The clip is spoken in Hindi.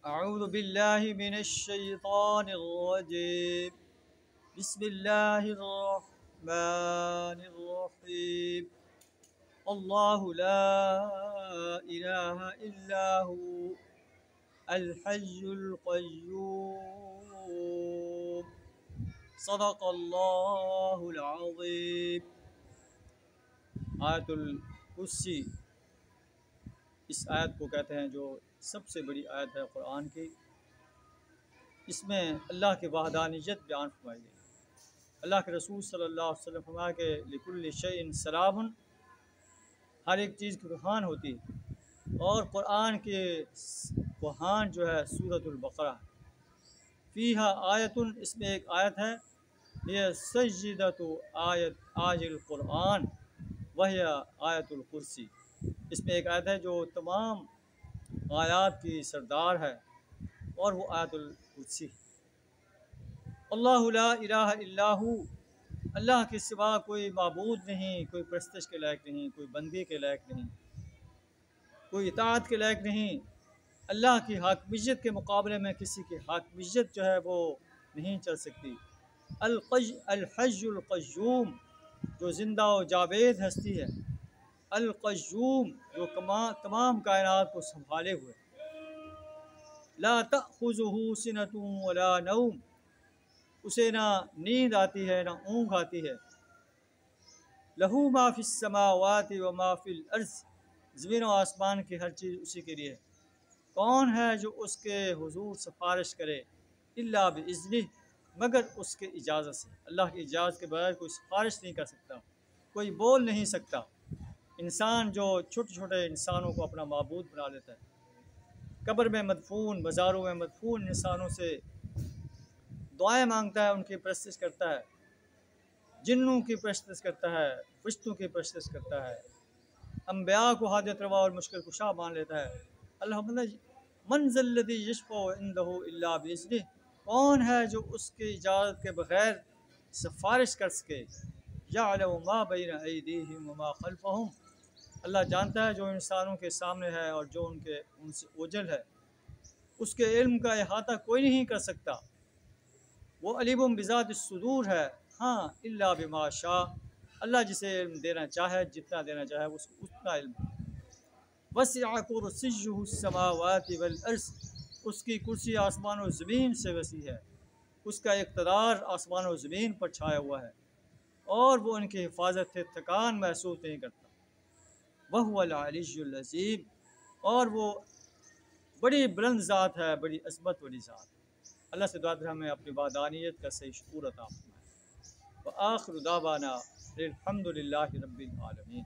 अऊज़ु बिल्लाहि मिनश शैतानिर रजीम। बिस्मिल्लाहिर रहमानिर रहीम। अल्लाहु ला इलाहा इल्ला हु अल हय्युल क़य्यूम। सदक़ल्लाहुल अज़ीम। आयतुल कुर्सी, इस आयत को कहते हैं जो सबसे बड़ी आयत है कुरान की। इसमें अल्लाह की वहदानियत बयान फरमाई गई। अल्लाह के रसूल सल्लल्लाहु अलैहि वसल्लम फरमाया कि लिकुल्लि शैइन सलामुन, हर एक चीज़ की कुरान होती है। और कुरान के कुरान जो है सूरतुल बकरा, फ़ीहा आयतुन, इसमें एक आयत है, यह सज्जिदतु आयत आजिल कुरान वह आयतुल कुर्सी। इसमें एक आयत है जो तमाम आयात की सरदार है और वो आयतुल कुर्सी। अल्लाहु ला इलाहा इल्ला हु, अल्लाह के सिवा कोई माबूद नहीं, कोई परस्तिश के लायक नहीं, कोई बंदगी के लायक नहीं, कोई इताअत के लायक नहीं। अल्लाह की हाकमियत के मुकाबले में किसी की हाकमियत जो है वो नहीं चल सकती। अल हय्युल क़य्यूम, जो ज़िंदा व जावेद हस्ती है। अल क़य्यूम, जो तमाम कायनात को संभाले हुए। ला तअख़ुज़ुहु सिनतुन वला नौम, उसे ना नींद आती है ना ऊँघ आती है। लहू मा फ़िस समावाति व मा फ़िल अर्ज़, ज़मीन व आसमान की हर चीज़ उसी के लिए है। कौन है जो उसके हुज़ूर सिफारिश करे, इल्ला बिइज़्निह, मगर उसके इजाज़त से। अल्लाह की इजाज़त के बगैर कोई सिफारिश नहीं कर सकता, कोई बोल नहीं सकता। इंसान जो छोटे छोटे इंसानों को अपना माबूद बना लेता है, कब्र में मदफून, मज़ारों में मदफून इंसानों से दुआएं मांगता है, उनकी परस्तिश करता है, जिन्नों की परस्तिश करता है, फरिश्तों की परस्तिश करता है, अम्बिया को हाजत रवा और मुश्किल कुशा मान लेता है। अल्लाह मन ज़ल्लज़ी यशफ़अउ इंदहु इल्ला बिइज़्निह, कौन है जो उसकी इजाज़त के बगैर सिफारिश कर सके। यअलमु मा बैन अयदीहिम व मा खल्फ़हुम, अल्लाह जानता है जो इंसानों के सामने है और जो उनसे ओझल है। उसके इल्म का अहाता कोई नहीं कर सकता। वो अलीमुम बिज़ातिस सुदूर है। हाँ, इल्ला बिमा शा, अल्लाह जिसे इल्म देना चाहे, जितना देना चाहे उसको उतना इल्म। वसिअ कुर्सिय्युहु समावाति वल अर्ज़, उसकी कुर्सी आसमान और ज़मीन से वसी है। उसका इक़्तिदार आसमान और ज़मीन पर छाया हुआ है और वो उनकी हिफाजत से थकान महसूस नहीं करता। वहुवल अलिय्युल अज़ीम, और वो बड़ी बुलंद ज़ात है, बड़ी अज़मत वाली ज़ात। अल्लाह से दुआ है हमें अपनी वाहदानियत का सही शुकूर अता फरमाए। व आखिरु दावाना अल्हम्दुलिल्लाहि रब्बिल आलमीन।